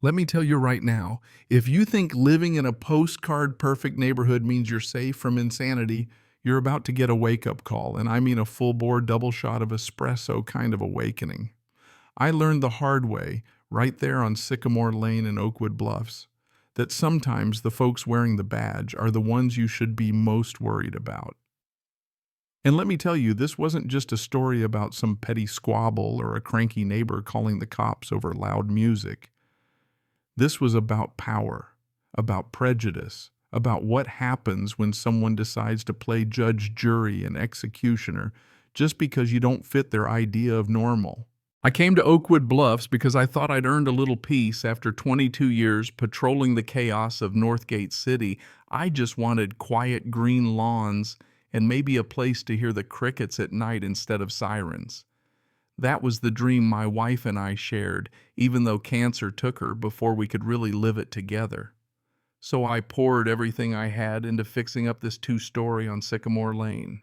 Let me tell you right now, if you think living in a postcard perfect neighborhood means you're safe from insanity, you're about to get a wake-up call, and I mean a full-bore double shot of espresso kind of awakening. I learned the hard way, right there on Sycamore Lane in Oakwood Bluffs, that sometimes the folks wearing the badge are the ones you should be most worried about. And let me tell you, this wasn't just a story about some petty squabble or a cranky neighbor calling the cops over loud music. This was about power, about prejudice, about what happens when someone decides to play judge, jury, and executioner just because you don't fit their idea of normal. I came to Oakwood Bluffs because I thought I'd earned a little peace after 22 years patrolling the chaos of Northgate City. I just wanted quiet green lawns and maybe a place to hear the crickets at night instead of sirens. That was the dream my wife and I shared, even though cancer took her before we could really live it together. So I poured everything I had into fixing up this two-story on Sycamore Lane.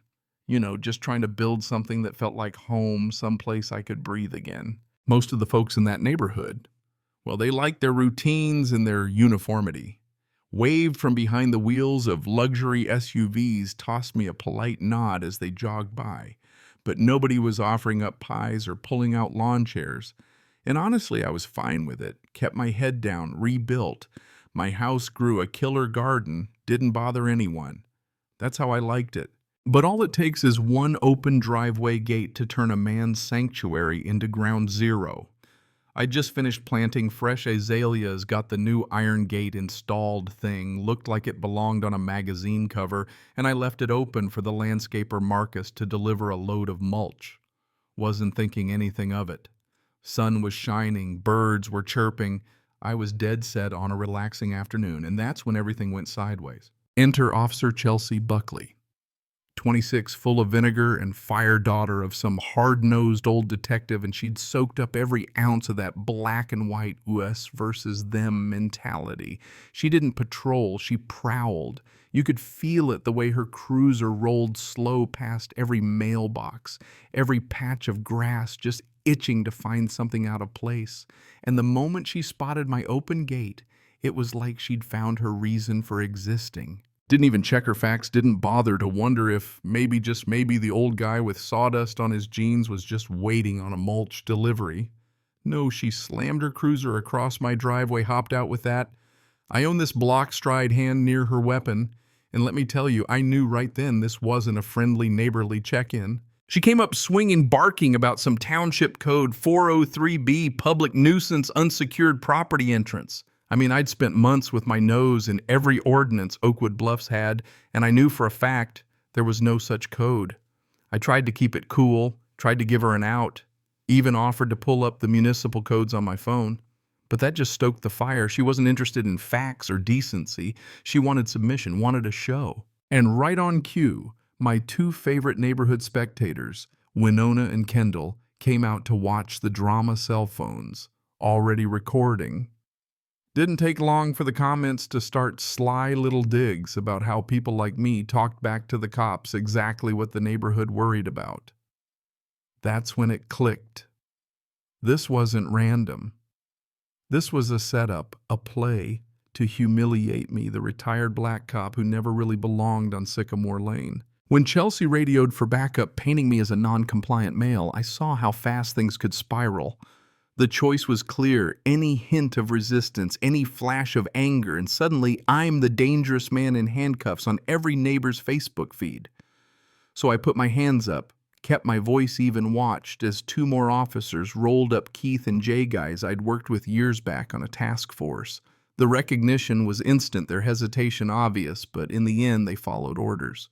Just trying to build something that felt like home, someplace I could breathe again. Most of the folks in that neighborhood, well, they liked their routines and their uniformity. Waved from behind the wheels of luxury SUVs, tossed me a polite nod as they jogged by. But nobody was offering up pies or pulling out lawn chairs. And honestly, I was fine with it. Kept my head down, rebuilt. My house grew a killer garden, didn't bother anyone. That's how I liked it. But all it takes is one open driveway gate to turn a man's sanctuary into ground zero. I just finished planting fresh azaleas, got the new iron gate installed thing, looked like it belonged on a magazine cover, and I left it open for the landscaper Marcus to deliver a load of mulch. Wasn't thinking anything of it. Sun was shining, birds were chirping. I was dead set on a relaxing afternoon, and that's when everything went sideways. Enter Officer Chelsea Buckley. 26, full of vinegar and fire, daughter of some hard-nosed old detective, and she'd soaked up every ounce of that black and white us versus them mentality. She didn't patrol, she prowled. You could feel it the way her cruiser rolled slow past every mailbox, every patch of grass just itching to find something out of place. And the moment she spotted my open gate, it was like she'd found her reason for existing. Didn't even check her facts, didn't bother to wonder if maybe, just maybe, the old guy with sawdust on his jeans was just waiting on a mulch delivery. No, she slammed her cruiser across my driveway, hopped out with that. I own this block stride hand near her weapon, and let me tell you, I knew right then this wasn't a friendly, neighborly check-in. She came up swinging, barking about some township code 403B, public nuisance unsecured property entrance. I mean, I'd spent months with my nose in every ordinance Oakwood Bluffs had, and I knew for a fact there was no such code. I tried to keep it cool, tried to give her an out, even offered to pull up the municipal codes on my phone. But that just stoked the fire. She wasn't interested in facts or decency. She wanted submission, wanted a show. And right on cue, my two favorite neighborhood spectators, Winona and Kendall, came out to watch the drama cell phones, already recording. Didn't take long for the comments to start sly little digs about how people like me talked back to the cops exactly what the neighborhood worried about. That's when it clicked. This wasn't random. This was a setup, a play, to humiliate me, the retired black cop who never really belonged on Sycamore Lane. When Chelsea radioed for backup, painting me as a non-compliant male, I saw how fast things could spiral. The choice was clear: any hint of resistance, any flash of anger, and suddenly I'm the dangerous man in handcuffs on every neighbor's Facebook feed. So I put my hands up, kept my voice even, watched as two more officers rolled up Keith and Jay, guys I'd worked with years back on a task force. The recognition was instant, their hesitation obvious, but in the end they followed orders.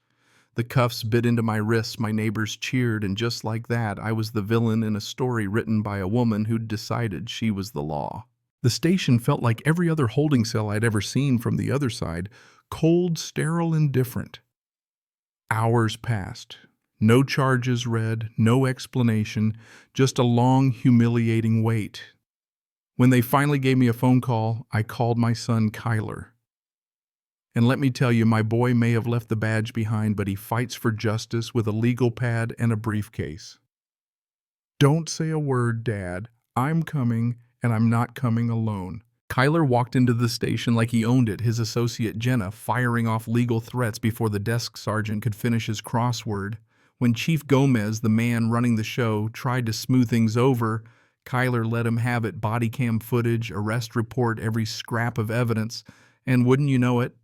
The cuffs bit into my wrists, my neighbors cheered, and just like that, I was the villain in a story written by a woman who'd decided she was the law. The station felt like every other holding cell I'd ever seen from the other side, cold, sterile, indifferent. Hours passed. No charges read, no explanation, just a long, humiliating wait. When they finally gave me a phone call, I called my son Kyler. And let me tell you, my boy may have left the badge behind, but he fights for justice with a legal pad and a briefcase. Don't say a word, Dad. I'm coming, and I'm not coming alone. Kyler walked into the station like he owned it, his associate Jenna firing off legal threats before the desk sergeant could finish his crossword. When Chief Gomez, the man running the show, tried to smooth things over, Kyler let him have it: body cam footage, arrest report, every scrap of evidence. And wouldn't you know it,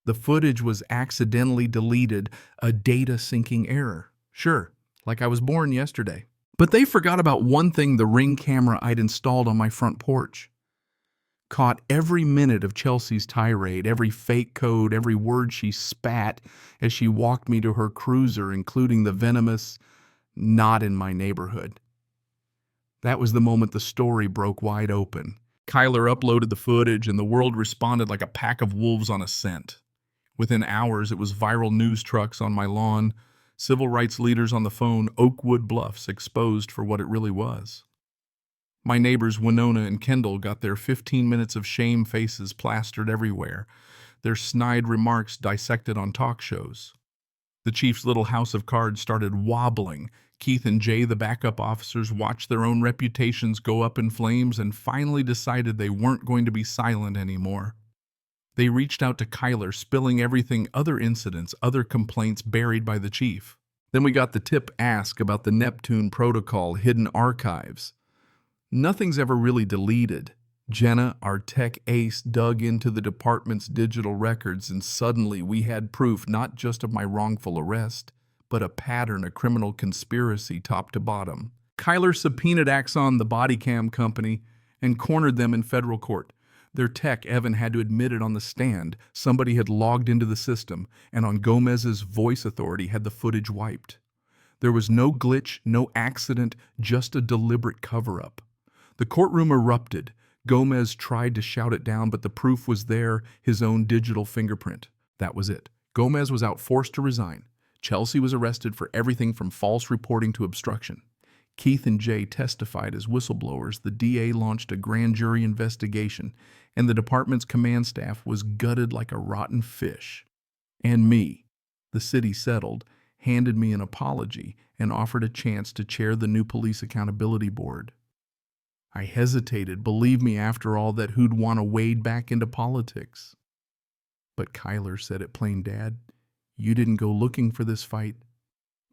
the footage was accidentally deleted, a data syncing error. Sure, like I was born yesterday. But they forgot about one thing: the Ring camera I'd installed on my front porch. Caught every minute of Chelsea's tirade, every fake code, every word she spat as she walked me to her cruiser, including the venomous "not in my neighborhood." That was the moment the story broke wide open. Kyler uploaded the footage and the world responded like a pack of wolves on a scent. Within hours, it was viral: news trucks on my lawn, civil rights leaders on the phone, Oakwood Bluffs exposed for what it really was. My neighbors Winona and Kendall got their 15 minutes of shame faces plastered everywhere, their snide remarks dissected on talk shows. The chief's little house of cards started wobbling. Keith and Jay, the backup officers, watched their own reputations go up in flames and finally decided they weren't going to be silent anymore. They reached out to Kyler, spilling everything: other incidents, other complaints buried by the chief. Then we got the tip ask about the Neptune protocol, hidden archives. Nothing's ever really deleted. Jenna, our tech ace, dug into the department's digital records, and suddenly we had proof not just of my wrongful arrest, but a pattern, a criminal conspiracy top to bottom. Kyler subpoenaed Axon, the body cam company, and cornered them in federal court. Their tech, Evan, had to admit it on the stand. Somebody had logged into the system, and on Gomez's voice authority had the footage wiped. There was no glitch, no accident, just a deliberate cover-up. The courtroom erupted. Gomez tried to shout it down, but the proof was there: his own digital fingerprint. That was it. Gomez was out, forced to resign. Chelsea was arrested for everything from false reporting to obstruction. Keith and Jay testified as whistleblowers. The DA launched a grand jury investigation, and the department's command staff was gutted like a rotten fish. And me. The city settled, handed me an apology, and offered a chance to chair the new police accountability board. I hesitated. Believe me, after all that, who'd want to wade back into politics? But Kyler said it plain: Dad, you didn't go looking for this fight.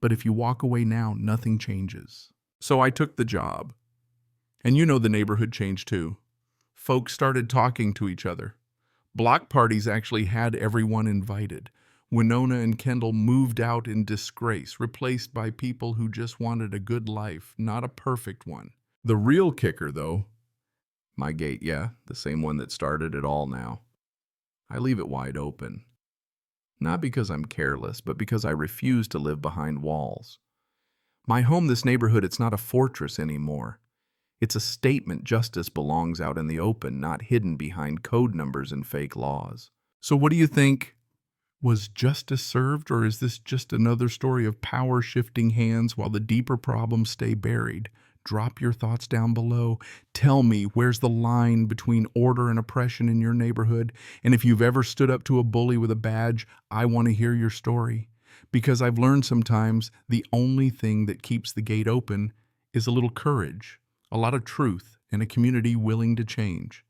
But if you walk away now, nothing changes. So I took the job. And you know, the neighborhood changed too. Folks started talking to each other. Block parties actually had everyone invited. Winona and Kendall moved out in disgrace, replaced by people who just wanted a good life, not a perfect one. The real kicker, though, my gate, yeah, the same one that started it all now. I leave it wide open. Not because I'm careless, but because I refuse to live behind walls. My home, this neighborhood, it's not a fortress anymore. It's a statement: justice belongs out in the open, not hidden behind code numbers and fake laws. So what do you think? Was justice served, or is this just another story of power shifting hands while the deeper problems stay buried? Drop your thoughts down below. Tell me, where's the line between order and oppression in your neighborhood? And if you've ever stood up to a bully with a badge, I want to hear your story. Because I've learned sometimes the only thing that keeps the gate open is a little courage, a lot of truth, and a community willing to change.